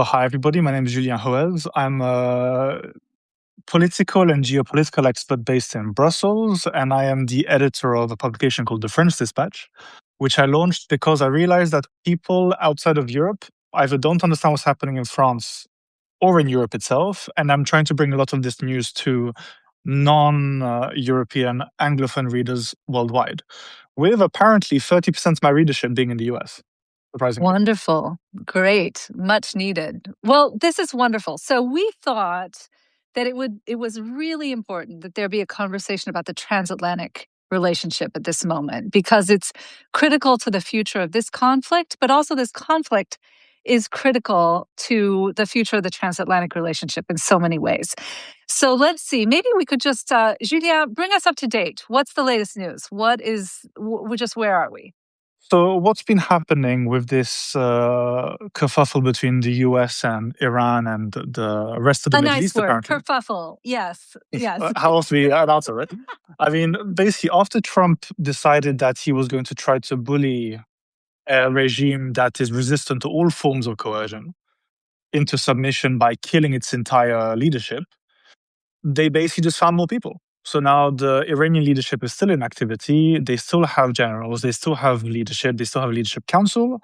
So, hi everybody. My name is Julien Hoez. I'm a political and geopolitical expert based in Brussels, and I am the editor of a publication called the French Dispatch, which I launched because I realized that people outside of Europe either don't understand what's happening in France or in Europe itself, and I'm trying to bring a lot of this news to non-European Anglophone readers worldwide, with apparently 30% of my readership being in the US, surprisingly. Wonderful. Great. Much needed. Well, this is wonderful. So we thought that it was really important that there be a conversation about the transatlantic relationship at this moment, because it's critical to the future of this conflict, but also this conflict is critical to the future of the transatlantic relationship in so many ways. So let's see, maybe we could just, Julien, bring us up to date. What's the latest news? Where are we? So, what's been happening with this kerfuffle between the US and Iran and the rest of the A Middle nice East, word, apparently? kerfuffle. Yes, yes. How else we answer it? I mean, basically, after Trump decided that he was going to try to bully a regime that is resistant to all forms of coercion into submission by killing its entire leadership, they basically just found more people. So now the Iranian leadership is still in activity. They still have generals. They still have leadership. They still have a leadership council.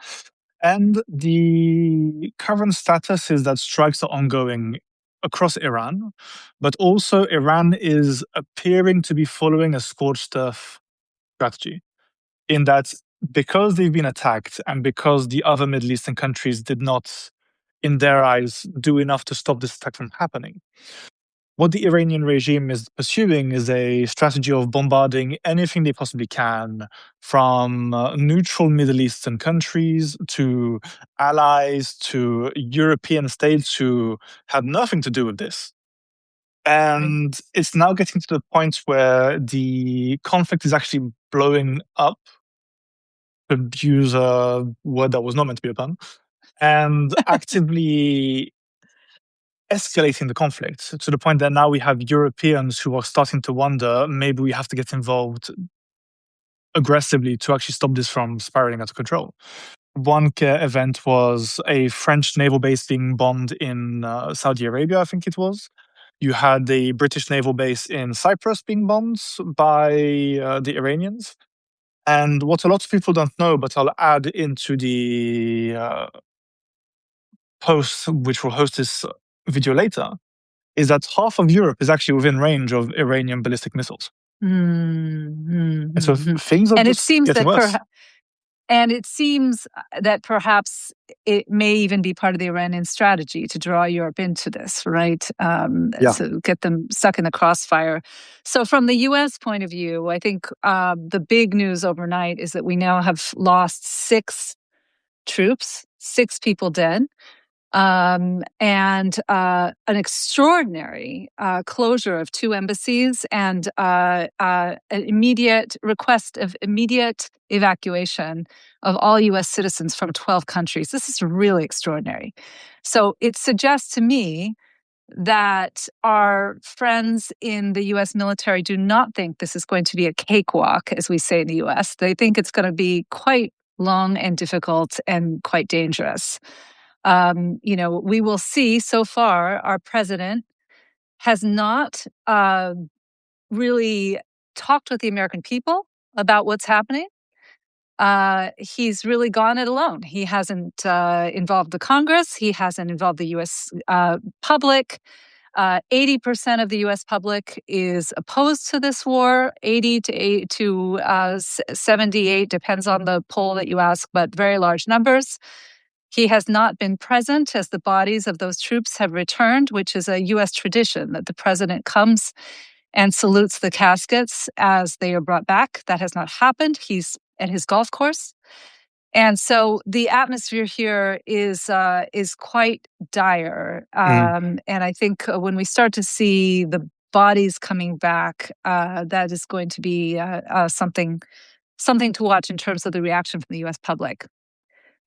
And the current status is that strikes are ongoing across Iran, but also Iran is appearing to be following a scorched earth strategy, in that because they've been attacked and because the other Middle Eastern countries did not, in their eyes, do enough to stop this attack from happening, what the Iranian regime is pursuing is a strategy of bombarding anything they possibly can, from neutral Middle Eastern countries to allies to European states who had nothing to do with this. And it's now getting to the point where the conflict is actually blowing up, to use a word that was not meant to be a pun, and actively escalating the conflict to the point that now we have Europeans who are starting to wonder, maybe we have to get involved aggressively to actually stop this from spiraling out of control. One event was a French naval base being bombed in Saudi Arabia, I think it was. You had the British naval base in Cyprus being bombed by the Iranians. And what a lot of people don't know, but I'll add into the post, which will host this video later, is that half of Europe is actually within range of Iranian ballistic missiles. And so things are just getting worse. And it seems that perhaps it may even be part of the Iranian strategy to draw Europe into this, right? So get them stuck in the crossfire. So from the U.S. point of view, I think the big news overnight is that we now have lost 6 troops, 6 people dead. And an extraordinary closure of 2 embassies and an immediate request of immediate evacuation of all U.S. citizens from 12 countries. This is really extraordinary. So it suggests to me that our friends in the U.S. military do not think this is going to be a cakewalk, as we say in the U.S. They think it's going to be quite long and difficult and quite dangerous. We will see. So far, our president has not really talked with the American people about what's happening. He's really gone it alone. He hasn't involved the Congress. He hasn't involved the U.S. Public. 80% of the U.S. public is opposed to this war. 80 to 78, depends on the poll that you ask, but very large numbers. He has not been present as the bodies of those troops have returned, which is a U.S. tradition that the president comes and salutes the caskets as they are brought back. That has not happened. He's at his golf course. And so the atmosphere here is quite dire. And I think when we start to see the bodies coming back, that is going to be something to watch in terms of the reaction from the U.S. public.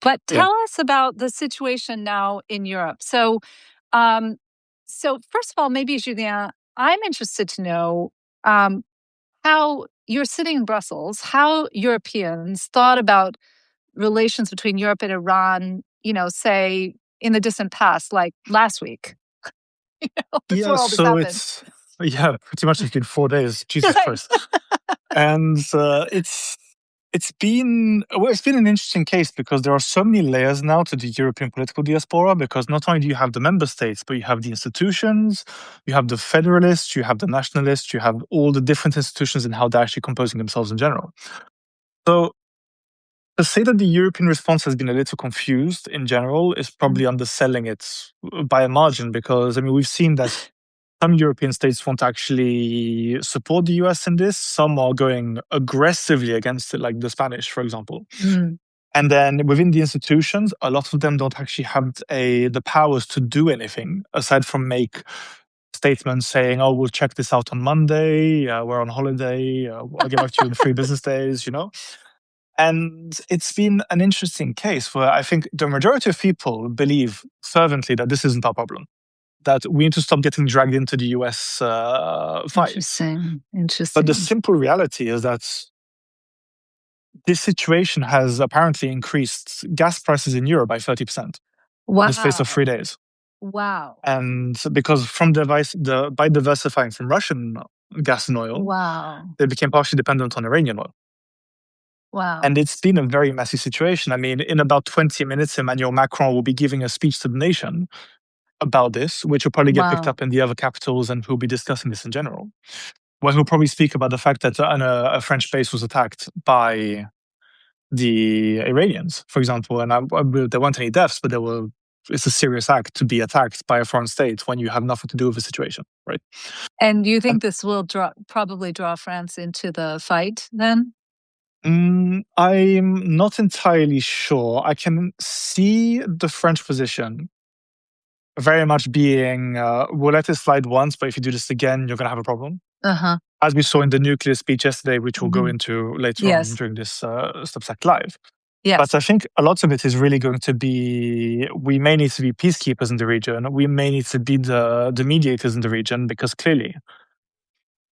But tell us about the situation now in Europe. So first of all, maybe, Julien, I'm interested to know how you're sitting in Brussels, how Europeans thought about relations between Europe and Iran, say in the distant past, like last week. Before all this happened. Pretty much it's been 4 days. Jesus Christ. And it's been an interesting case because there are so many layers now to the European political diaspora, because not only do you have the member states, but you have the institutions, you have the federalists, you have the nationalists, you have all the different institutions and how they're actually composing themselves in general. So to say that the European response has been a little confused in general is probably underselling it by a margin, because I mean, we've seen that some European states want to actually support the US in this. Some are going aggressively against it, like the Spanish, for example. And then within the institutions, a lot of them don't actually have the powers to do anything aside from make statements saying, "Oh, we'll check this out on Monday. We're on holiday. I'll get back to you in 3 business days." And it's been an interesting case where I think the majority of people believe fervently that this isn't our problem, that we need to stop getting dragged into the US fight. Interesting. But the simple reality is that this situation has apparently increased gas prices in Europe by 30% in the space of 3 days. Wow. And because by diversifying from Russian gas and oil, they became partially dependent on Iranian oil. Wow. And it's been a very messy situation. I mean, in about 20 minutes, Emmanuel Macron will be giving a speech to the nation about this, which will probably get picked up in the other capitals, and we'll be discussing this in general. Where he'll probably speak about the fact that a French base was attacked by the Iranians, for example. And there weren't any deaths, but it's a serious act to be attacked by a foreign state when you have nothing to do with the situation, right? And do you think this will probably draw France into the fight then? I'm not entirely sure. I can see the French position very much being, we'll let it slide once, but if you do this again, you're going to have a problem. As we saw in the nuclear speech yesterday, which we'll go into later on during this Substack Live. But I think a lot of it is really going to be, we may need to be peacekeepers in the region. We may need to be the mediators in the region, because clearly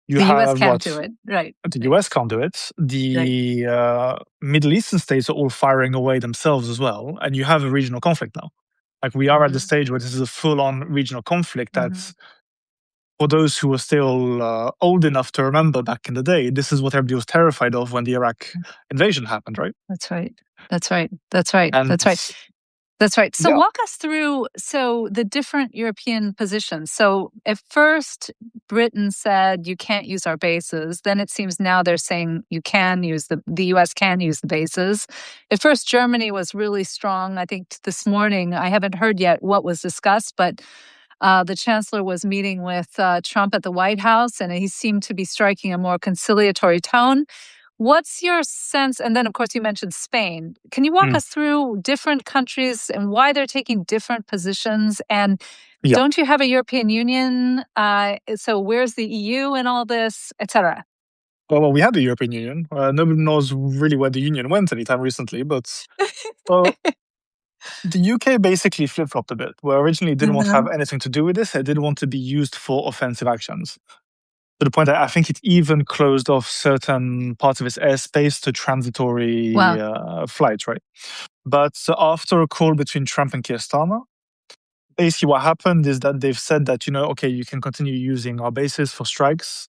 the US can't do it, right? The US can't do it. The Middle Eastern states are all firing away themselves as well. And you have a regional conflict now. Like, we are at the stage where this is a full-on regional conflict that's, for those who are still old enough to remember back in the day, this is what everybody was terrified of when the Iraq invasion happened, right? That's right. So walk us through the different European positions. So at first, Britain said you can't use our bases. Then it seems now they're saying you can use the US can use the bases. At first, Germany was really strong. I think this morning, I haven't heard yet what was discussed, but the chancellor was meeting with Trump at the White House, and he seemed to be striking a more conciliatory tone. What's your sense? And then, of course, you mentioned Spain. Can you walk us through different countries and why they're taking different positions? And don't you have a European Union? So where's the EU in all this, etc.? Well, we had the European Union. Nobody knows really where the Union went anytime recently, but the UK basically flip-flopped a bit, where originally it didn't want to have anything to do with this. It didn't want to be used for offensive actions. To the point that I think it even closed off certain parts of its airspace to transitory flights, right? But after a call between Trump and Keir Starmer, basically what happened is that they've said that, okay, you can continue using our bases for strikes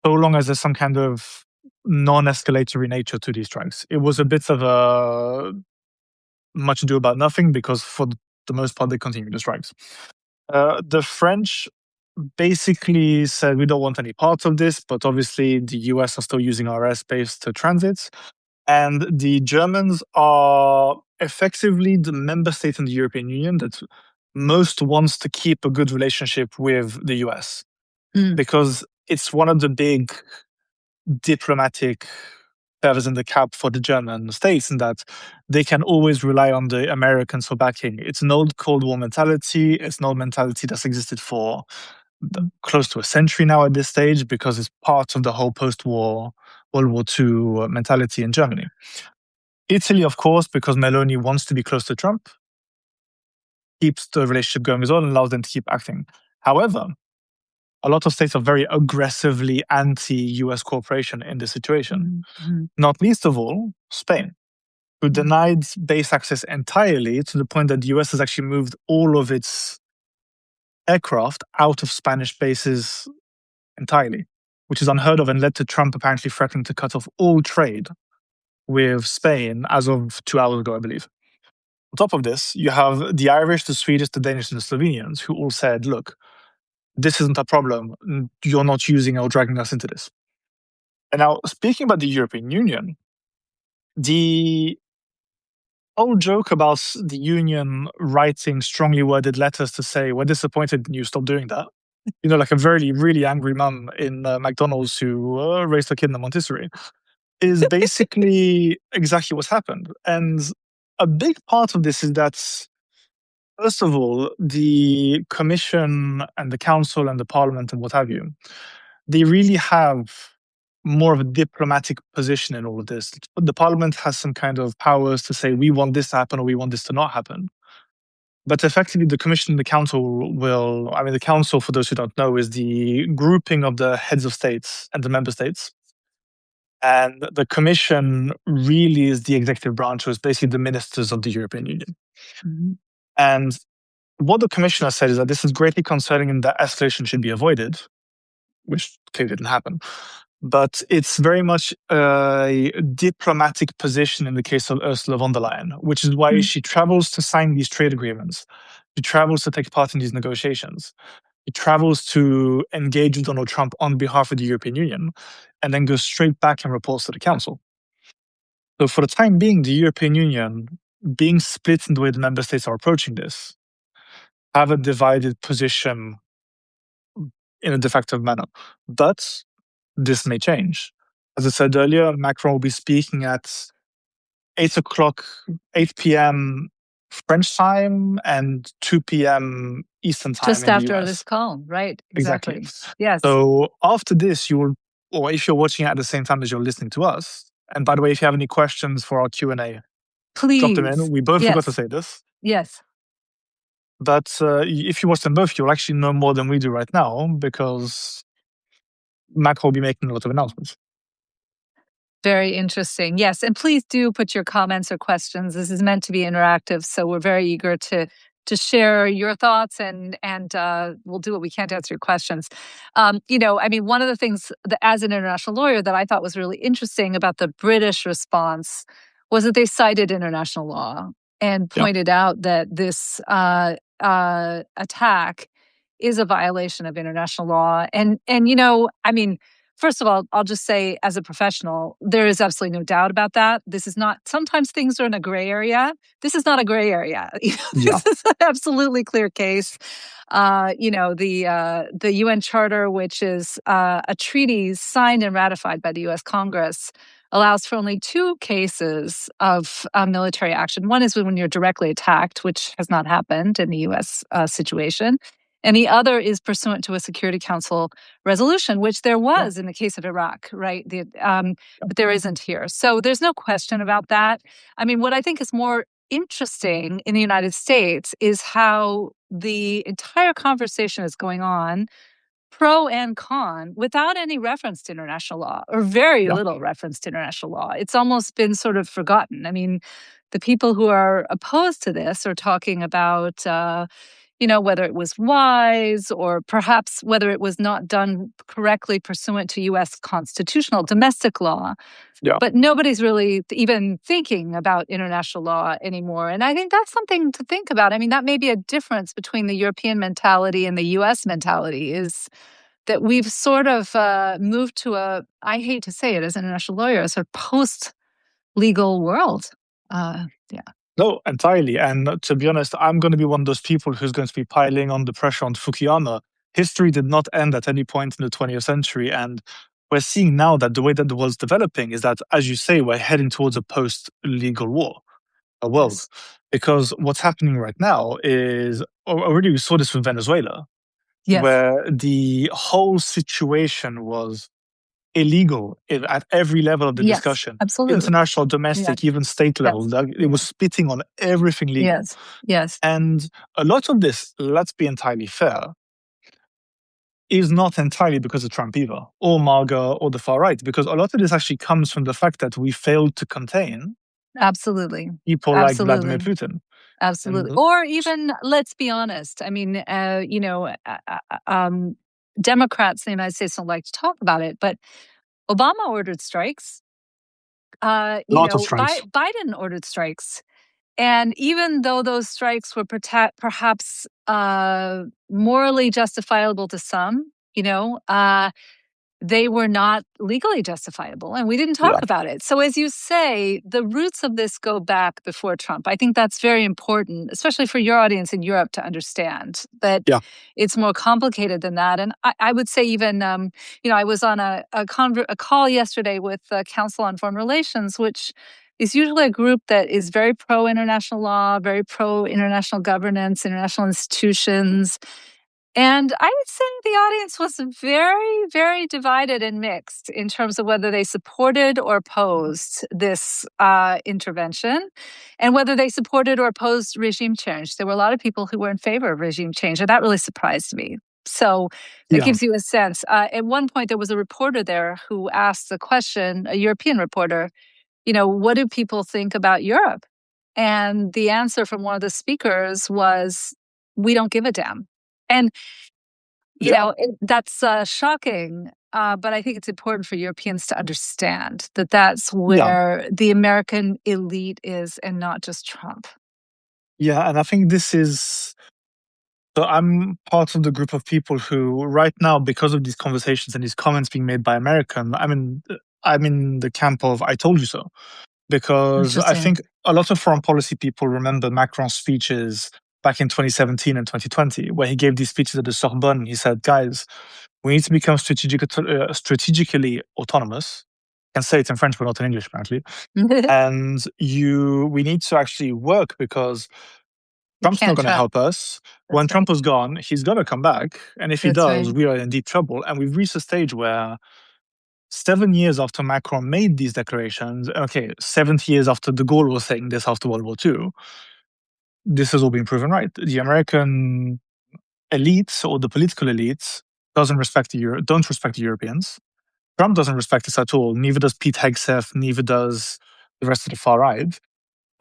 so long as there's some kind of non-escalatory nature to these strikes. It was a bit of a much ado about nothing, because for the most part, they continue the strikes. The French basically said, we don't want any parts of this, but obviously the US are still using our airspace to transit. And the Germans are effectively the member state in the European Union that most wants to keep a good relationship with the US, because it's one of the big diplomatic feathers in the cap for the German states, in that they can always rely on the Americans for backing. It's an old Cold War mentality. It's an old mentality that's existed for close to a century now at this stage, because it's part of the whole post-war World War II mentality in Germany. Italy, of course, because Meloni wants to be close to Trump, keeps the relationship going as well and allows them to keep acting. However, a lot of states are very aggressively anti-US cooperation in this situation. Not least of all, Spain. who denied base access entirely to the point that the US has actually moved all of its aircraft out of Spanish bases entirely, which is unheard of and led to Trump apparently threatening to cut off all trade with Spain as of 2 hours ago, I believe. On top of this, you have the Irish, the Swedish, the Danish, and the Slovenians who all said, look, this isn't a problem. You're not using or dragging us into this. And now, speaking about the European Union, the whole joke about the Union writing strongly worded letters to say, we're disappointed in you, stop doing that. You know, like a very, really angry mum in McDonald's who raised her kid in a Montessori, is basically exactly what's happened. And a big part of this is that, first of all, the Commission and the Council and the Parliament and what have you, they really have more of a diplomatic position in all of this. The Parliament has some kind of powers to say, we want this to happen or we want this to not happen. But effectively, the Commission and the Council will, I mean, the Council, for those who don't know, is the grouping of the heads of states and the member states. And the Commission really is the executive branch, so it's basically the ministers of the European Union. Mm-hmm. And what the Commissioner said is that this is greatly concerning and that escalation should be avoided, which clearly didn't happen. But it's very much a diplomatic position in the case of Ursula von der Leyen, which is why she travels to sign these trade agreements. She travels to take part in these negotiations. He travels to engage with Donald Trump on behalf of the European Union and then goes straight back and reports to the Council. So for the time being, the European Union, being split in the way the member states are approaching this, have a divided position in a de facto manner. But this may change. As I said earlier, Macron will be speaking at 8 p.m. French time and 2 p.m. Eastern time. Just after this call, right? Exactly. Yes. So after this, you will, or if you're watching it at the same time as you're listening to us, and by the way, if you have any questions for our Q&A, please drop them in. We both forgot to say this. Yes. But if you watch them both, you'll actually know more than we do right now because Macron will be making a lot of announcements. Very interesting. Yes. And please do put your comments or questions. This is meant to be interactive. So we're very eager to share your thoughts and we'll do what we can to answer your questions. You know, I mean, one of the things that, as an international lawyer, that I thought was really interesting about the British response was that they cited international law and pointed out that this attack is a violation of international law. And you know, I mean, first of all, I'll just say as a professional, there is absolutely no doubt about that. This is not, sometimes things are in a gray area. This is not a gray area. This is an absolutely clear case. You know, the UN Charter, which is a treaty signed and ratified by the US Congress, allows for only two cases of military action. One is when you're directly attacked, which has not happened in the US situation. And the other is pursuant to a Security Council resolution, which there was in the case of Iraq, right? But there isn't here. So there's no question about that. I mean, what I think is more interesting in the United States is how the entire conversation is going on, pro and con, without any reference to international law, or very little reference to international law. It's almost been sort of forgotten. I mean, the people who are opposed to this are talking about you know, whether it was wise or perhaps whether it was not done correctly pursuant to U.S. constitutional domestic law. But nobody's really even thinking about international law anymore. And I think that's something to think about. I mean, that may be a difference between the European mentality and the U.S. mentality, is that we've sort of moved to a, I hate to say it as an international lawyer, a sort of post-legal world. No, entirely. And to be honest, I'm going to be one of those people who's going to be piling on the pressure on Fukuyama. History did not end at any point in the 20th century. And we're seeing now that the way that the world's developing is that, as you say, we're heading towards a post-legal world. Because what's happening right now is, already we saw this with Venezuela, where the whole situation was illegal at every level of the discussion. Absolutely. International, domestic, even state level. It was spitting on everything legal. Yes. And a lot of this, let's be entirely fair, is not entirely because of Trump either, or MAGA, or the far right, because a lot of this actually comes from the fact that we failed to contain Absolutely. people like Vladimir Absolutely. Putin. Absolutely. And Or even, let's be honest. I mean, Democrats in the United States don't like to talk about it, but Obama ordered strikes. a lot of strikes. Biden ordered strikes. And even though those strikes were perhaps morally justifiable to some, they were not legally justifiable, and we didn't talk Yeah, about it. So, as you say, the roots of this go back before Trump. I think that's very important, especially for your audience in Europe to understand that yeah, it's more complicated than that. And I would say, even, I was on a call yesterday with the Council on Foreign Relations, which is usually a group that is very pro international law, very pro international governance, international institutions. And I would say the audience was very, very divided and mixed in terms of whether they supported or opposed this intervention and whether they supported or opposed regime change. There were a lot of people who were in favor of regime change, and that really surprised me. So that yeah, gives you a sense. At one point, there was a reporter there who asked the question, a European reporter, what do people think about Europe? And the answer from one of the speakers was, we don't give a damn. And yeah, that's shocking, but I think it's important for Europeans to understand that that's yeah, where the American elite is, and not just Trump. yeah. And I think this is. So I'm part of the group of people who, right now, because of these conversations and these comments being made by American, I'm in the camp of "I told you so," because I Interesting. think a lot of foreign policy people remember Macron's speeches back in 2017 and 2020, where he gave these speeches at the Sorbonne. He said, "Guys, we need to become strategically autonomous." I can say it in French, but not in English, apparently. You And we need to actually work because Trump's not can't going to trust. help us. When That's right. Trump is gone, he's going to come back. And if he That's right. does, we are in deep trouble. And we've reached a stage where 7 years after Macron made these declarations, okay, 70 years after de Gaulle was saying this after World War II, this has all been proven right. The American elites or the political elites don't respect the Europeans. Trump doesn't respect us at all. Neither does Pete Hegseth. Neither does the rest of the far right.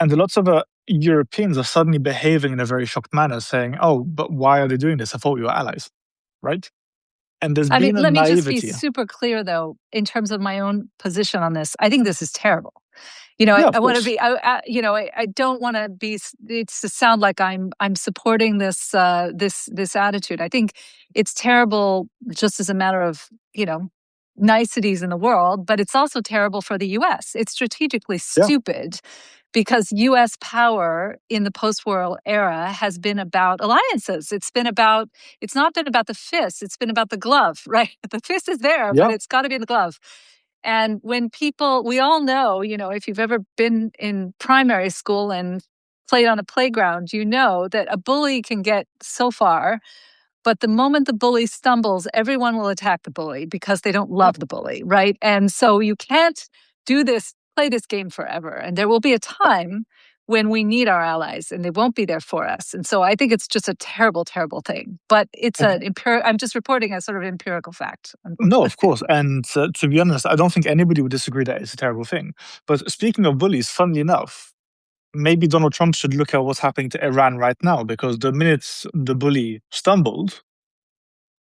And lots of Europeans are suddenly behaving in a very shocked manner, saying, "Oh, but why are they doing this? I thought we were allies, right?" And there's I mean, been a let me just be naivety. super clear, though, in terms of my own position on this. I think this is terrible. Yeah, I of want to course. be. I don't want to be. It's to sound like I'm supporting this attitude. I think it's terrible, just as a matter of niceties in the world, but it's also terrible for the U.S. It's strategically Yeah, stupid because U.S. power in the post-war era has been about alliances. It's not been about the fist. It's been about the glove, right? The fist is there, but yeah, it's got to be in the glove. And when we all know, if you've ever been in primary school and played on a playground, you know that a bully can get so far, but the moment the bully stumbles, everyone will attack the bully because they don't yeah. love the bully, right? And so you can't play this game forever. And there will be a time when we need our allies and they won't be there for us. And so I think it's just a terrible, terrible thing. But And I'm just reporting a sort of empirical fact, no, of unfortunately. course. And to be honest, I don't think anybody would disagree that it's a terrible thing. But speaking of bullies, funnily enough, maybe Donald Trump should look at what's happening to Iran right now, because the minute the bully stumbled,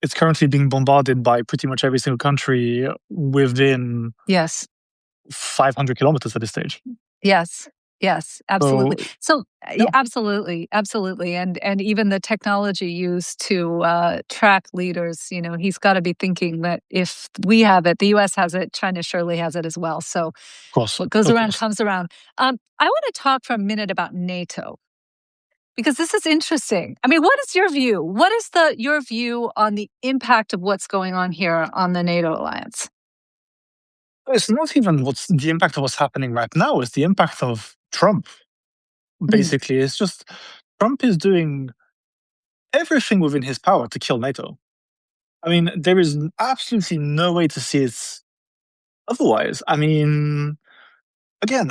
it's currently being bombarded by pretty much every single country within Yes. 500 kilometers at this stage. Yes. Yes, So, absolutely. So, yeah, yeah, absolutely, absolutely, and even the technology used to track leaders. He's got to be thinking that if we have it, the U.S. has it, China surely has it as well. So, of course, what goes of around course. comes around. I want to talk for a minute about NATO because this is interesting. I mean, what is your view? What is your view on the impact of what's going on here on the NATO alliance? It's not even what's the impact of what's happening right now, it's the impact of Trump, Mm, basically. It's just Trump is doing everything within his power to kill NATO. I mean, there is absolutely no way to see it otherwise. I mean, again,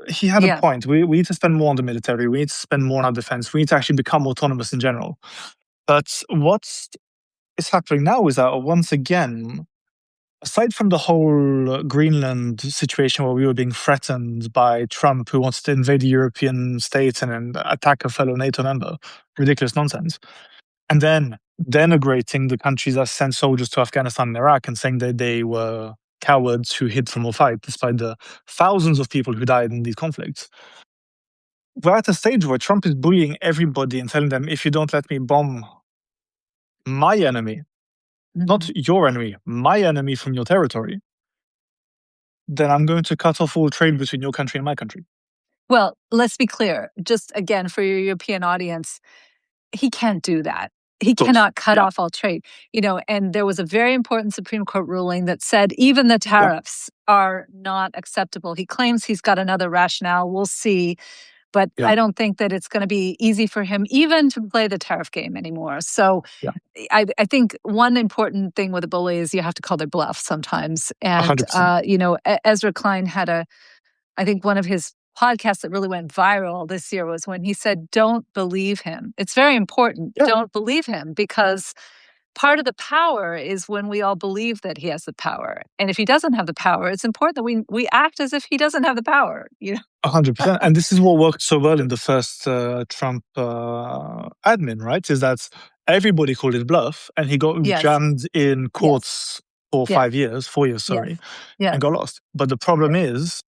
he had a yeah. point. We need to spend more on the military. We need to spend more on our defense. We need to actually become autonomous in general. But what is happening now is that once again, aside from the whole Greenland situation where we were being threatened by Trump, who wants to invade the European states and then attack a fellow NATO member, ridiculous nonsense, and then denigrating the countries that sent soldiers to Afghanistan and Iraq and saying that they were cowards who hid from a fight, despite the thousands of people who died in these conflicts. We're at a stage where Trump is bullying everybody and telling them, if you don't let me bomb my enemy, not your enemy, my enemy from your territory, then I'm going to cut off all trade between your country and my country. Well, let's be clear, just again for your European audience, he can't do that. He cannot cut off all trade, and there was a very important Supreme Court ruling that said even the tariffs are not acceptable. He claims he's got another rationale. We'll see. But I don't think that it's going to be easy for him even to play the tariff game anymore. So I think one important thing with a bully is you have to call their bluff sometimes. And, 100%. Ezra Klein had I think one of his podcasts that really went viral this year was when he said, don't believe him. It's very important. Yeah. Don't believe him, because part of the power is when we all believe that he has the power. And if he doesn't have the power, it's important that we act as if he doesn't have the power. 100%. And this is what worked so well in the first Trump admin, right? Is that everybody called his bluff and he got jammed in courts for 4 years, and got lost. But the problem is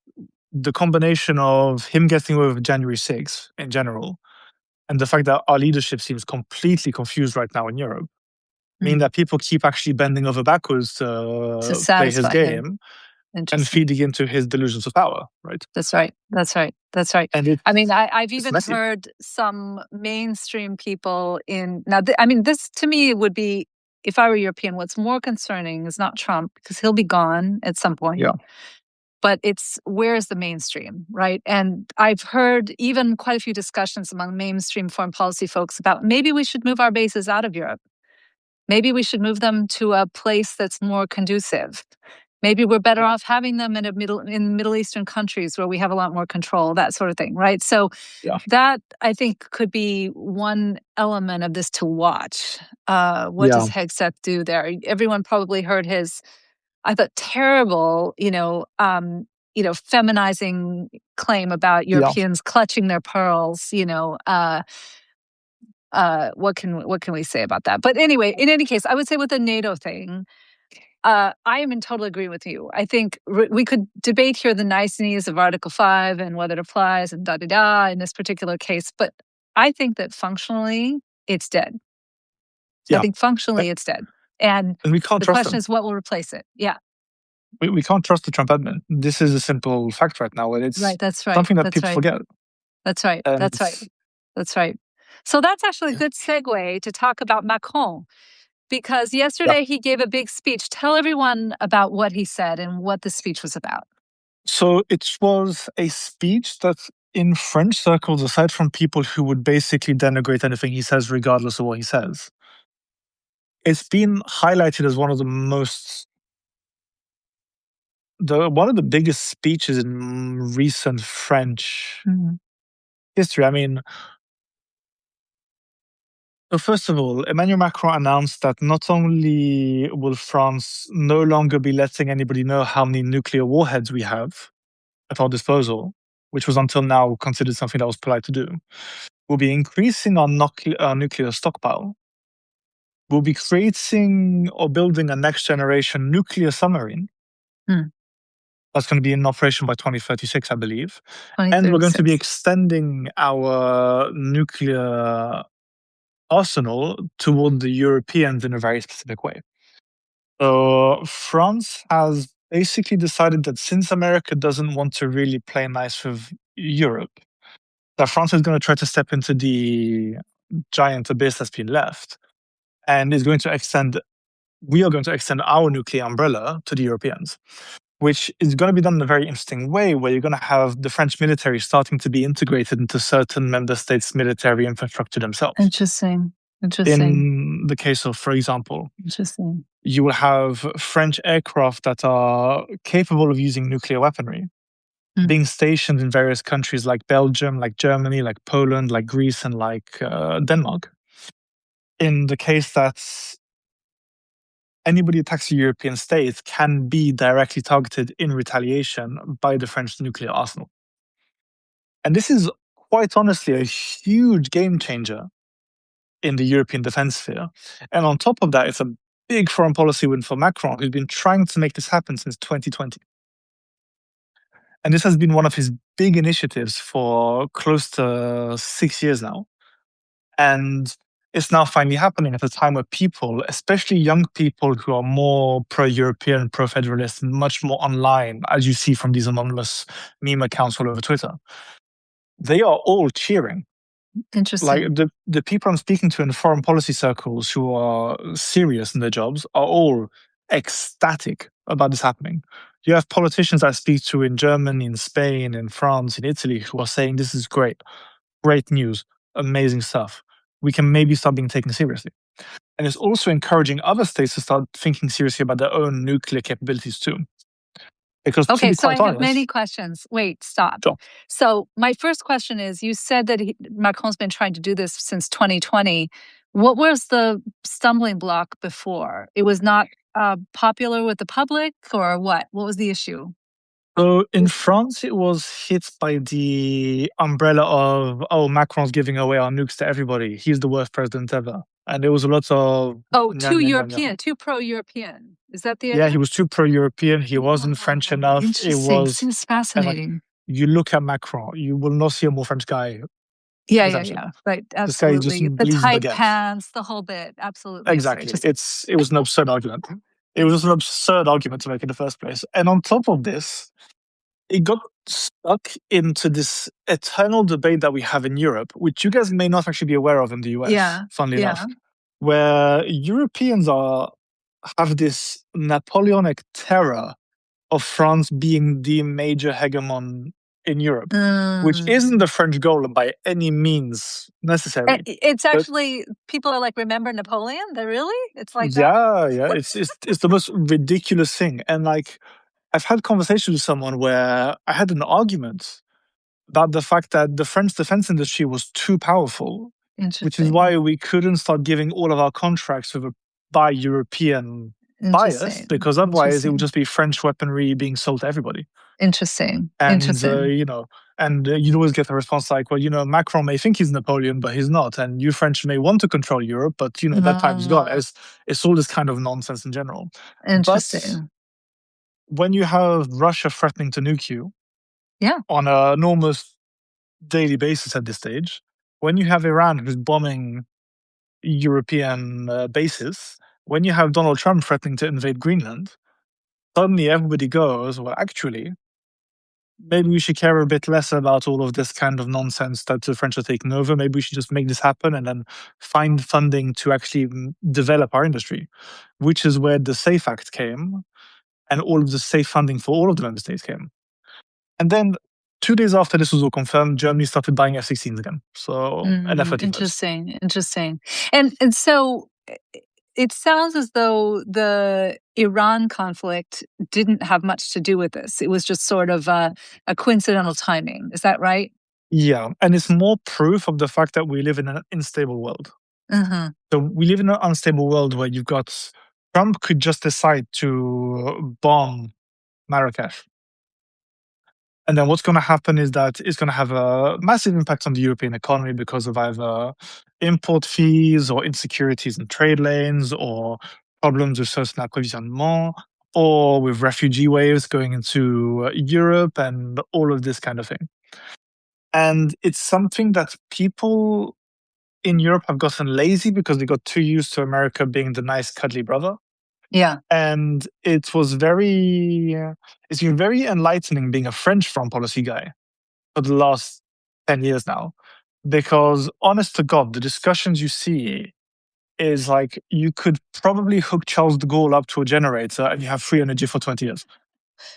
the combination of him getting away with January 6th in general and the fact that our leadership seems completely confused right now in Europe mean that people keep actually bending over backwards to play his game and feeding into his delusions of power, right? That's right. And I've even heard some mainstream people this to me would be, if I were European, what's more concerning is not Trump, because he'll be gone at some point. Yeah. But it's, where's the mainstream, right? And I've heard even quite a few discussions among mainstream foreign policy folks about maybe we should move our bases out of Europe. Maybe we should move them to a place that's more conducive. Maybe we're better off having them in Middle Eastern countries where we have a lot more control, that sort of thing, right? So that, I think, could be one element of this to watch. What does Hegseth do there? Everyone probably heard his, I thought, terrible, feminizing claim about Europeans clutching their pearls. What can we say about that? But anyway, in any case, I would say with the NATO thing, I am in total agreement with you. I think we could debate here the niceties of Article 5 and whether it applies and da-da-da in this particular case, but I think that functionally it's dead. I think functionally it's dead. And we can't the trust question is what will replace it? Yeah. We can't trust the Trump admin. This is a simple fact right now, and it's something that people forget. That's right. That's right. So that's actually a good segue to talk about Macron, because yesterday he gave a big speech. Tell everyone about what he said and what the speech was about. So it was a speech that in French circles, aside from people who would basically denigrate anything he says regardless of what he says, it's been highlighted as one of the biggest speeches in recent French history. I mean, so first of all, Emmanuel Macron announced that not only will France no longer be letting anybody know how many nuclear warheads we have at our disposal, which was until now considered something that was polite to do, we'll be increasing our nuclear stockpile. We'll be creating or building a next generation nuclear submarine. That's going to be in operation by 2036, I believe. And we're going to be extending our nuclear arsenal toward the Europeans in a very specific way. So France has basically decided that since America doesn't want to really play nice with Europe, that France is going to try to step into the giant abyss that's been left and we are going to extend our nuclear umbrella to the Europeans, which is going to be done in a very interesting way, where you're going to have the French military starting to be integrated into certain member states' military infrastructure themselves. Interesting. In the case of, for example, you will have French aircraft that are capable of using nuclear weaponry being stationed in various countries like Belgium, like Germany, like Poland, like Greece, and like Denmark. In the case that anybody attacks a European state can be directly targeted in retaliation by the French nuclear arsenal. And this is quite honestly a huge game changer in the European defense sphere. And on top of that, it's a big foreign policy win for Macron, who's been trying to make this happen since 2020. And this has been one of his big initiatives for close to 6 years now. And it's now finally happening at a time where people, especially young people who are more pro-European, pro-federalist, and much more online, as you see from these anonymous meme accounts all over Twitter, they are all cheering. Interesting. Like the people I'm speaking to in foreign policy circles who are serious in their jobs are all ecstatic about this happening. You have politicians I speak to in Germany, in Spain, in France, in Italy, who are saying this is great, great news, amazing stuff. We can maybe start being taken seriously. And it's also encouraging other states to start thinking seriously about their own nuclear capabilities too. Because to Okay, be so I quite have many honest, questions. Wait, stop. sure. So my first question is, you said that Macron's been trying to do this since 2020. What was the stumbling block before? It was not popular with the public, or what? What was the issue? So in France, it was hit by the umbrella of, oh, Macron's giving away our nukes to everybody. He's the worst president ever. And there was a lot of... Oh, nya, too nya, nya, nya. European, too pro-European. Is that the Yeah, idea? he was too pro-European. He wasn't French enough. It Interesting. was... Seems And like, fascinating. you look at Macron, you will not see a more French guy, Yeah. essentially. Right. This guy just Absolutely. The bleeds tight baguette. pants, the whole bit. Absolutely. Exactly. Sorry, It was an absurd argument. It was an absurd argument to make in the first place. And on top of this, it got stuck into this eternal debate that we have in Europe, which you guys may not actually be aware of in the US, funnily enough, where Europeans have this Napoleonic terror of France being the major hegemon in Europe, which isn't the French goal by any means necessary. It's But actually, people are like, remember Napoleon? They really? It's like that? yeah, it's the most ridiculous thing. And like, I've had conversations with someone where I had an argument about the fact that the French defense industry was too powerful, which is why we couldn't start giving all of our contracts with a bi-European bias, because otherwise it would just be French weaponry being sold to everybody. Interesting. And, you'd always get a response like, well, Macron may think he's Napoleon, but he's not. And you French may want to control Europe, but, that time's gone. It's all this kind of nonsense in general. Interesting. But when you have Russia threatening to nuke you on an almost daily basis at this stage, when you have Iran who's bombing European bases, when you have Donald Trump threatening to invade Greenland, suddenly everybody goes, well, actually, maybe we should care a bit less about all of this kind of nonsense that the French are taking over. Maybe we should just make this happen and then find funding to actually develop our industry, which is where the SAFE Act came and all of the safe funding for all of the member states came. And then 2 days after this was all confirmed, Germany started buying F-16s again. So an effort. Interesting. And so it sounds as though the Iran conflict didn't have much to do with this. It was just sort of a coincidental timing. Is that right? Yeah. And it's more proof of the fact that we live in an unstable world. So we live in an unstable world where you've got Trump could just decide to bomb Marrakesh. And then what's going to happen is that it's going to have a massive impact on the European economy because of either import fees or insecurities in trade lanes or problems with certain approvisionnement or with refugee waves going into Europe and all of this kind of thing. And it's something that people in Europe have gotten lazy because they got too used to America being the nice, cuddly brother. Yeah. And it's been very enlightening being a French foreign policy guy for the last 10 years now. Because honest to God, the discussions you see is like you could probably hook Charles de Gaulle up to a generator and you have free energy for 20 years.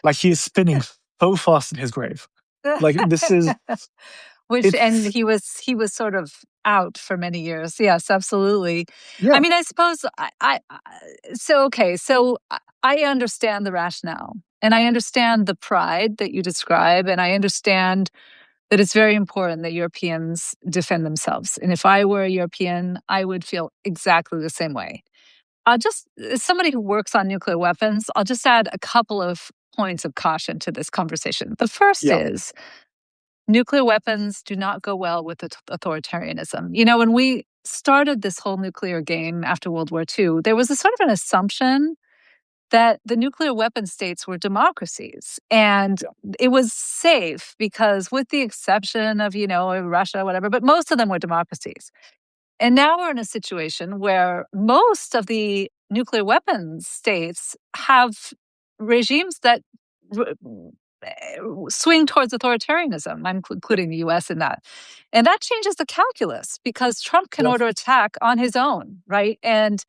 Like he is spinning so fast in his grave. Like this is... And he was sort of out for many years. Yes, absolutely. Yeah. I mean, I suppose so I understand the rationale and I understand the pride that you describe, and I understand that it's very important that Europeans defend themselves. And if I were a European, I would feel exactly the same way. just as somebody who works on nuclear weapons, I'll just add a couple of points of caution to this conversation. The first is nuclear weapons do not go well with authoritarianism. When we started this whole nuclear game after World War II, there was a sort of an assumption that the nuclear weapon states were democracies. And it was safe because, with the exception of, Russia, whatever, but most of them were democracies. And now we're in a situation where most of the nuclear weapons states have regimes that swing towards authoritarianism. I'm including the US in that. And that changes the calculus because Trump can order attack on his own, right? And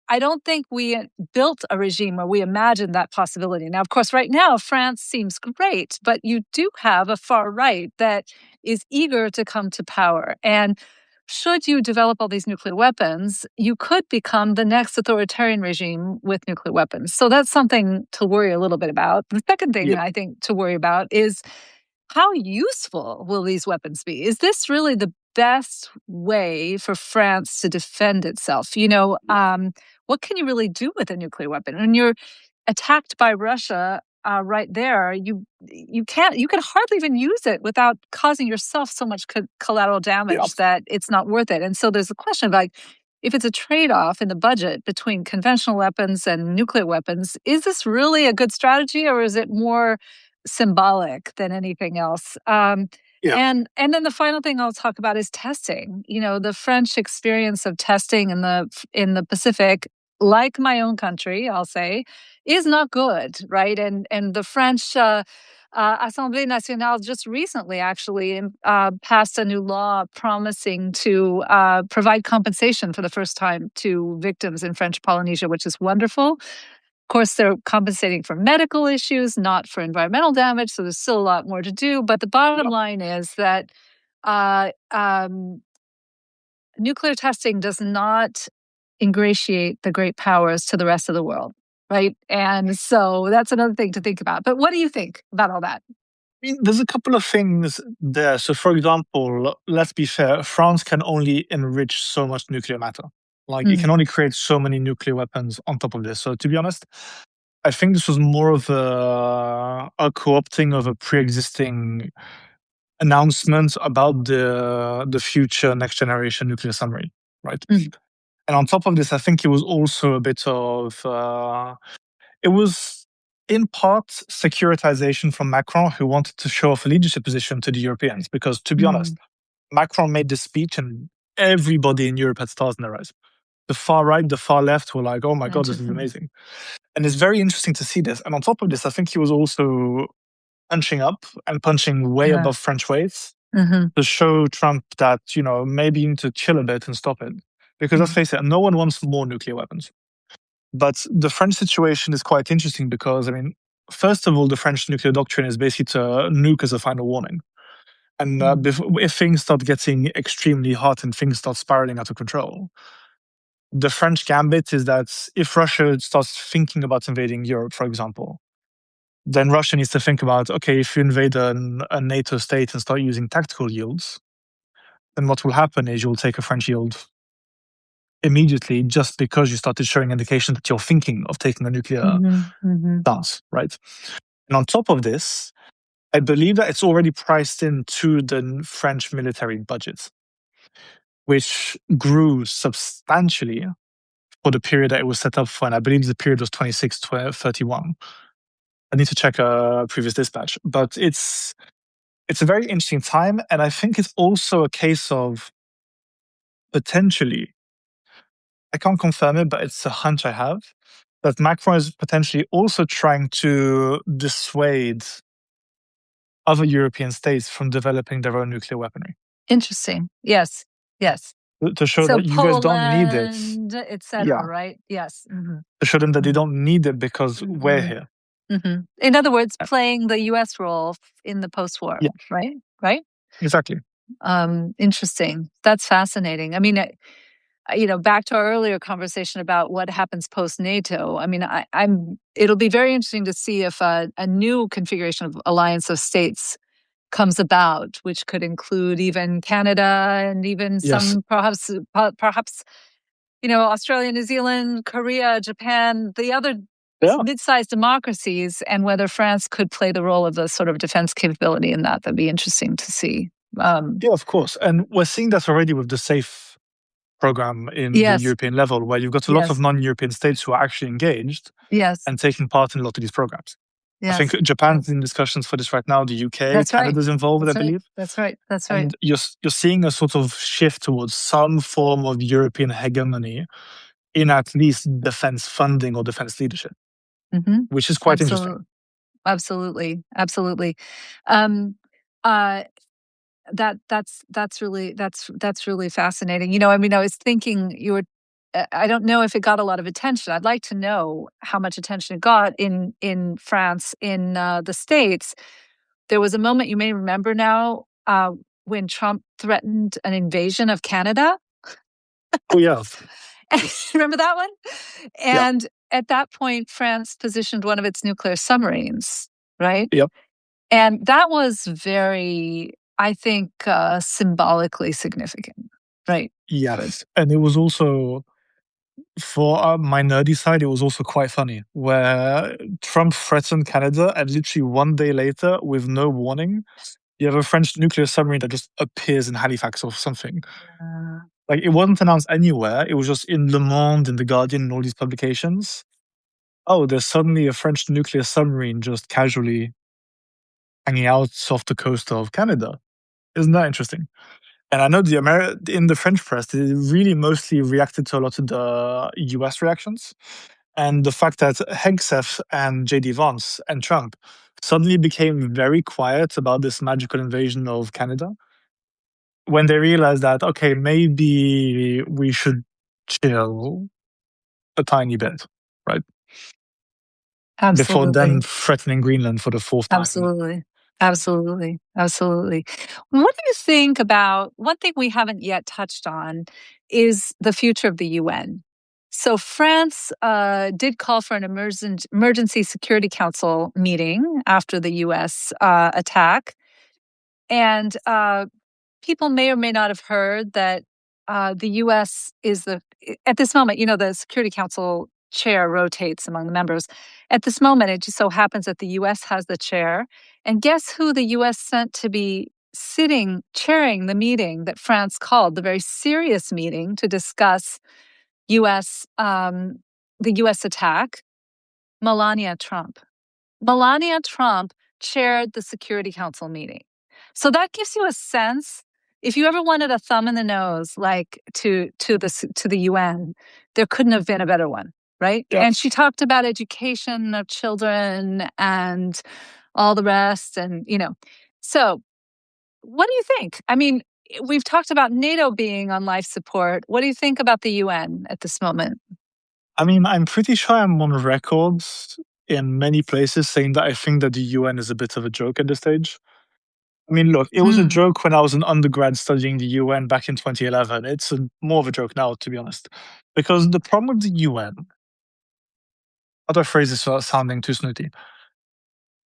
I don't think we built a regime where we imagined that possibility. Now, of course, right now, France seems great, but you do have a far right that is eager to come to power. And should you develop all these nuclear weapons, you could become the next authoritarian regime with nuclear weapons. So that's something to worry a little bit about. The second thing I think to worry about is how useful will these weapons be? Is this really the best way for France to defend itself? What can you really do with a nuclear weapon? When you're attacked by Russia right there, you can hardly even use it without causing yourself so much collateral damage that it's not worth it. And so there's a question of, like, if it's a trade-off in the budget between conventional weapons and nuclear weapons, is this really a good strategy, or is it more symbolic than anything else? And then the final thing I'll talk about is testing. The French experience of testing in the Pacific, like my own country, I'll say, is not good, right? And the French Assemblée Nationale just recently actually passed a new law promising to provide compensation for the first time to victims in French Polynesia, which is wonderful. Of course, they're compensating for medical issues, not for environmental damage, so there's still a lot more to do. But the bottom line is that nuclear testing does not ingratiate the great powers to the rest of the world, right? And so that's another thing to think about. But what do you think about all that? I mean, there's a couple of things there. So, for example, let's be fair, France can only enrich so much nuclear matter. Like, it can only create so many nuclear weapons on top of this. So, to be honest, I think this was more of a co-opting of a pre-existing announcement about the future next generation nuclear submarine, right? And on top of this, I think it was also a bit of it was in part securitization from Macron, who wanted to show off a leadership position to the Europeans. Because, to be honest, Macron made this speech and everybody in Europe had stars in their eyes. The far right, the far left were like, oh my God, this is amazing. And it's very interesting to see this. And on top of this, I think he was also punching up and punching way above French weights to show Trump that, maybe you need to chill a bit and stop it. Because let's face it, no one wants more nuclear weapons. But the French situation is quite interesting because, first of all, the French nuclear doctrine is basically to nuke as a final warning. And if things start getting extremely hot and things start spiraling out of control, the French gambit is that if Russia starts thinking about invading Europe, for example, then Russia needs to think about, okay, if you invade a NATO state and start using tactical yields, then what will happen is you'll take a French yield immediately just because you started showing indications that you're thinking of taking a nuclear stance, right? And on top of this, I believe that it's already priced into the French military budget, which grew substantially for the period that it was set up for. And I believe the period was 26-31. I need to check a previous dispatch. But it's a very interesting time. And I think it's also a case of potentially, I can't confirm it, but it's a hunch I have, that Macron is potentially also trying to dissuade other European states from developing their own nuclear weaponry. Interesting. Yes. To show that you guys don't need it. Etc. Right? Yes. To show them that they don't need it because we're here. In other words, playing the U.S. role in the post-war, right? Right? Exactly. Interesting. That's fascinating. Back to our earlier conversation about what happens post-NATO. It'll be very interesting to see if a new configuration of alliance of states comes about, which could include even Canada and even some perhaps Australia, New Zealand, Korea, Japan, the other Yeah. mid-sized democracies, and whether France could play the role of the sort of defense capability in that. That'd be interesting to see. Yeah, of course. And we're seeing that already with the SAFE program in the Yes, European level, where you've got a lot of yes, non-European states who are actually engaged yes, and taking part in a lot of these programs. I think yes. Japan's in discussions for this right now. The UK, That's right. Canada's involved, I That's right. believe. That's right. That's right. And you're seeing a sort of shift towards some form of European hegemony in at least defense funding or defense leadership, Mm-hmm. which is quite interesting. Absolutely. Absolutely. Um, uh, that's really fascinating. I mean, I was thinking I don't know if it got a lot of attention. I'd like to know how much attention it got in France, in the States. There was a moment you may remember now when Trump threatened an invasion of Canada. Oh, yeah. Remember that one? Yeah. And at that point, France positioned one of its nuclear submarines, right? Yep. And that was very, I think, symbolically significant, right? Yes. And it was also, for my nerdy side, it was also quite funny, where Trump threatened Canada, and literally one day later, with no warning, you have a French nuclear submarine that just appears in Halifax or something. Like, it wasn't announced anywhere. It was just in Le Monde, in The Guardian, and all these publications. Oh, there's suddenly a French nuclear submarine just casually hanging out off the coast of Canada. Isn't that interesting? And I know in the French press, they really mostly reacted to a lot of the US reactions. And the fact that Hegseth and JD Vance and Trump suddenly became very quiet about this magical invasion of Canada when they realized that, okay, maybe we should chill a tiny bit, right? Before then Absolutely. threatening Greenland for the fourth time. Absolutely. Absolutely. Absolutely. What do you think about one thing we haven't yet touched on is the future of the UN? So France did call for an emergency Security Council meeting after the US attack. And people may or may not have heard that the U.S. is at this moment, the Security Council chair rotates among the members. At this moment, it just so happens that the U.S. has the chair. And guess who the U.S. sent to be chairing the meeting that France called, the very serious meeting to discuss U.S. The U.S. attack? Melania Trump. Melania Trump chaired the Security Council meeting. So that gives you a sense. If you ever wanted a thumb in the nose, like to the UN, there couldn't have been a better one, right? Yeah. And she talked about education of children and all the rest, and So, what do you think? I mean, we've talked about NATO being on life support. What do you think about the UN at this moment? I mean, I'm pretty sure I'm on record in many places saying that I think that the UN is a bit of a joke at this stage. I mean, look, it was a joke when I was an undergrad studying the UN back in 2011. It's more of a joke now, to be honest. Because the problem with the UN, how do I phrase this without sounding too snooty?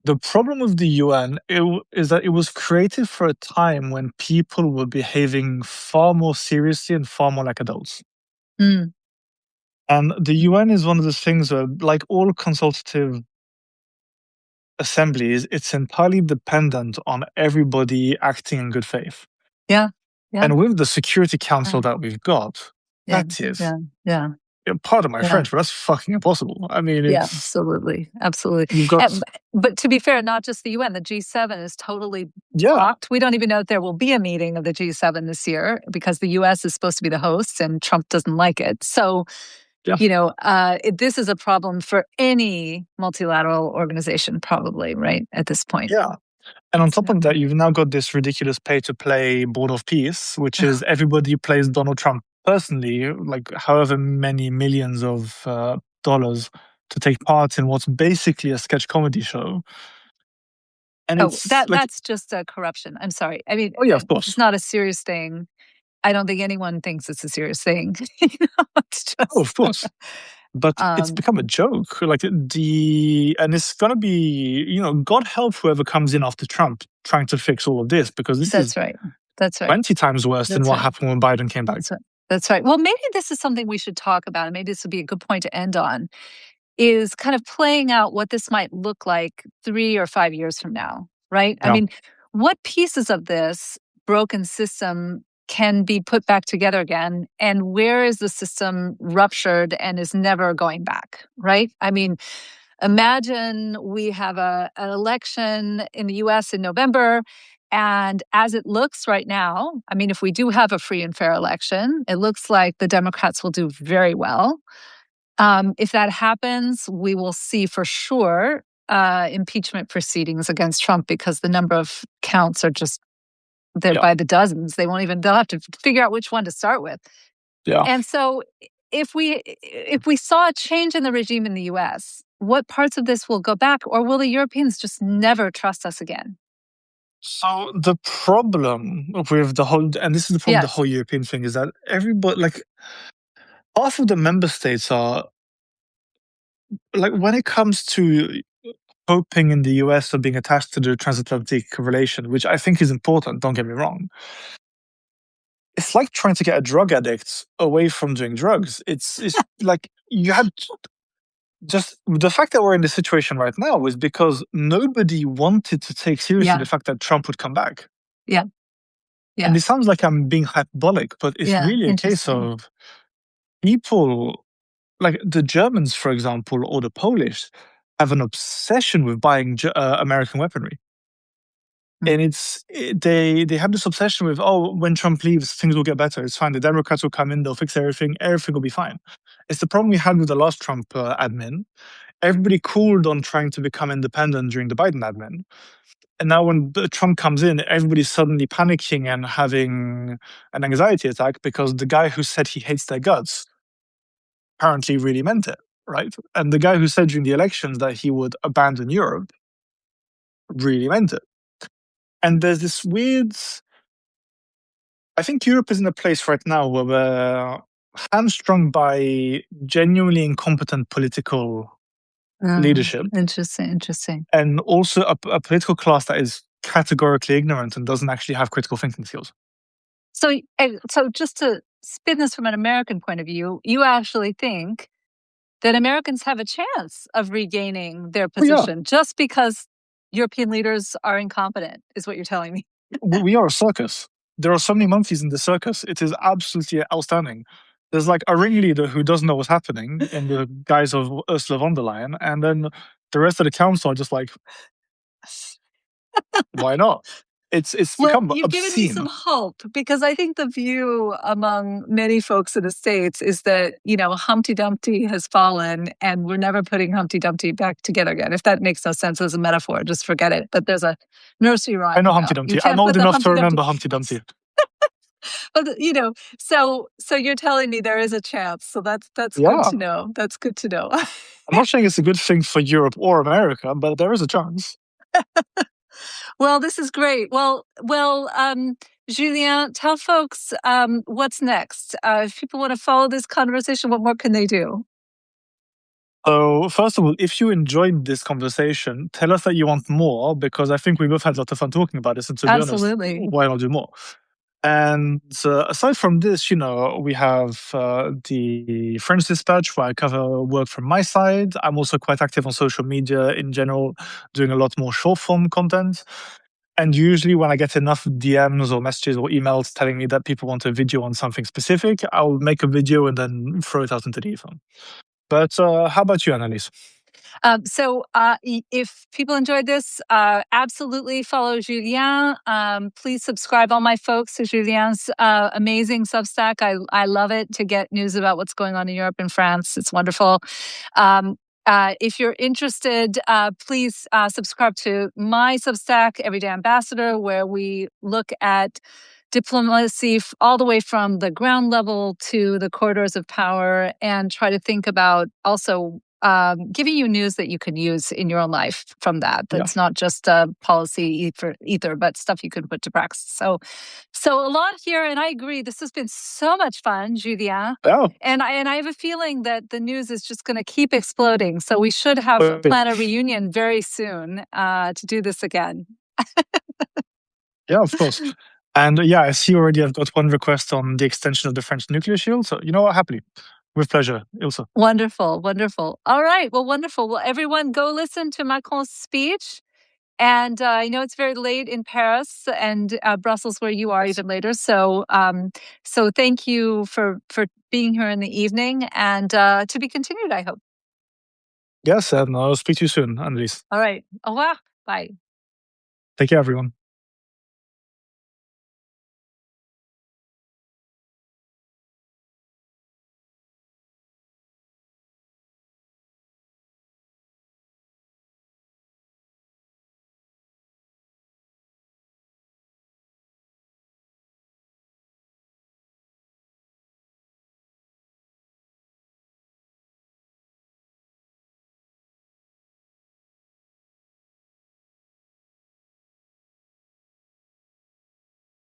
The problem with the UN is that it was created for a time when people were behaving far more seriously and far more like adults. Mm. And the UN is one of those things where, like all consultative assemblies, it's entirely dependent on everybody acting in good faith. Yeah. Yeah. And with the Security Council that we've got, that is, pardon my French, but that's fucking impossible. I mean, it's absolutely. You've got, but to be fair, not just the UN, the G7 is totally blocked. We don't even know if there will be a meeting of the G7 this year because the US is supposed to be the host and Trump doesn't like it. So, this is a problem for any multilateral organization, probably, right, at this point. Yeah. And on top of that, you've now got this ridiculous pay-to-play Board of Peace, which is everybody plays Donald Trump personally, like however many millions of dollars to take part in what's basically a sketch comedy show. And that's just a corruption. I'm sorry. I mean, of course, it's not a serious thing. I don't think anyone thinks it's a serious thing. It's just, of course. But it's become a joke. And it's going to be, God help whoever comes in after Trump trying to fix all of this, because this is right. That's right. 20 times worse than what happened when Biden came back. That's right. Well, maybe this is something we should talk about, and maybe this would be a good point to end on, is kind of playing out what this might look like 3 or 5 years from now, right? I Yeah, mean, what pieces of this broken system can be put back together again, and where is the system ruptured and is never going back, right? I mean, imagine we have an election in the US in November. And as it looks right now, I mean, if we do have a free and fair election, it looks like the Democrats will do very well. If that happens, we will see for sure impeachment proceedings against Trump because the number of counts are just there yeah, by the dozens. They'll have to figure out which one to start with. yeah. And so if we saw a change in the regime in the US, what parts of this will go back, or will the Europeans just never trust us again? So the problem with the whole, and this is the problem with the Yes. whole European thing, is that everybody, like half of the member states are like, when it comes to hoping in the US or being attached to the transatlantic relation, which I think is important, don't get me wrong. It's like trying to get a drug addict away from doing drugs. It's like you had just the fact that we're in this situation right now is because nobody wanted to take seriously Yeah. the fact that Trump would come back. Yeah. And Yeah. it sounds like I'm being hyperbolic, but it's Yeah. really a case Interesting. of people like the Germans, for example, or the Polish have an obsession with buying American weaponry. Mm. And they have this obsession with, oh, when Trump leaves, things will get better. It's fine. The Democrats will come in, they'll fix everything. Everything will be fine. It's the problem we had with the last Trump admin. Everybody cooled on trying to become independent during the Biden admin. And now when Trump comes in, everybody's suddenly panicking and having an anxiety attack because the guy who said he hates their guts apparently really meant it, right? And the guy who said during the elections that he would abandon Europe really meant it. And there's this weird, I think Europe is in a place right now where we're hamstrung by genuinely incompetent political leadership Interesting. and also a political class that is categorically ignorant and doesn't actually have critical thinking skills. So just to spin this from an American point of view, you actually think that Americans have a chance of regaining their Oh, yeah. position just because European leaders are incompetent, is what you're telling me. We are a circus. There are so many monkeys in the circus. It is absolutely outstanding. There's like a ringleader who doesn't know what's happening in the guise of Ursula von der Leyen, and then the rest of the council are just like, why not? It's Well, become you've given me some obscene. hope because I think the view among many folks in the States is that, Humpty Dumpty has fallen and we're never putting Humpty Dumpty back together again. If that makes no sense as a metaphor, just forget it. But there's a nursery I rhyme, know Humpty you Dumpty. I'm can't old put the enough to Humpty Dumpty. remember Humpty Dumpty. But so you're telling me there is a chance. So that's good Yeah. to know. That's good to know. I'm not saying it's a good thing for Europe or America, but there is a chance. Well, this is great. Julien, tell folks what's next. If people want to follow this conversation, what more can they do? So, first of all, if you enjoyed this conversation, tell us that you want more, because I think we both had a lot of fun talking about this. And to be honest, Absolutely. why not do more? And aside from this, we have the French Dispatch, where I cover work from my side. I'm also quite active on social media in general, doing a lot more short form content. And usually, when I get enough DMs or messages or emails telling me that people want a video on something specific, I'll make a video and then throw it out into the ether. But how about you, Annelise? If people enjoyed this, absolutely follow Julien. Please subscribe, all my folks, to Julien's amazing Substack. I love it to get news about what's going on in Europe and France. It's wonderful. If you're interested, please subscribe to my Substack, Everyday Ambassador, where we look at diplomacy all the way from the ground level to the corridors of power and try to think about also giving you news that you can use in your own life from that. That's not just policy either, but stuff you can put to practice. So a lot here, and I agree. This has been so much fun, Julien. Yeah. And I have a feeling that the news is just going to keep exploding. So we should plan a reunion very soon to do this again. Yeah, of course. And yeah, I see already I've got one request on the extension of the French nuclear shield. So, you know what? Happily. With pleasure, Ilse. Wonderful, wonderful. All right, well, wonderful. Well, everyone go listen to Macron's speech. And I know it's very late in Paris and Brussels, where you are, even later. So, so thank you for being here in the evening, and to be continued, I hope. Yes, and I'll speak to you soon, Annelise. All right. Au revoir. Bye. Take care, everyone.